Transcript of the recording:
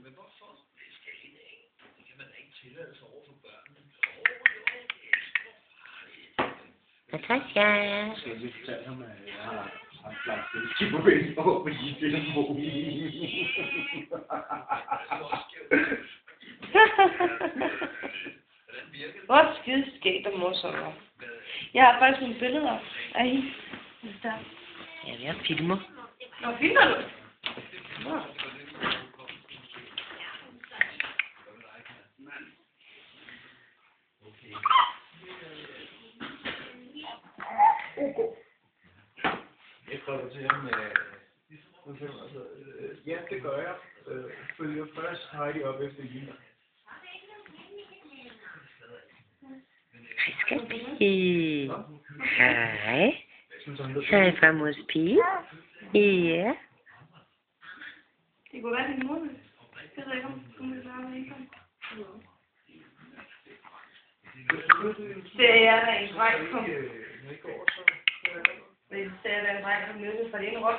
Men hvorfor? Det skal I da ikke. Det kan man da ikke tillade sig over for børnene. Natasha. Skal jeg lige fortælle ham, at jeg har haft lagt fisk på Facebook, fordi det er Hvor skide skægt og morsomt. Jeg har faktisk nogle billeder af hende. Ja, jeg filmer. Nå, filmer du? Ja. Jeg skrev til ham, ja, det gør jeg. Følger først Heidi op efter Lina. Hej, skat. Hej. Så er jeg fra mors pige. Ja. Det kunne være din mor. Det ved jeg ikke, om du vil være med ikke. Det er der en dreng, som... Det er der en dreng, som løbede fra det ene rum.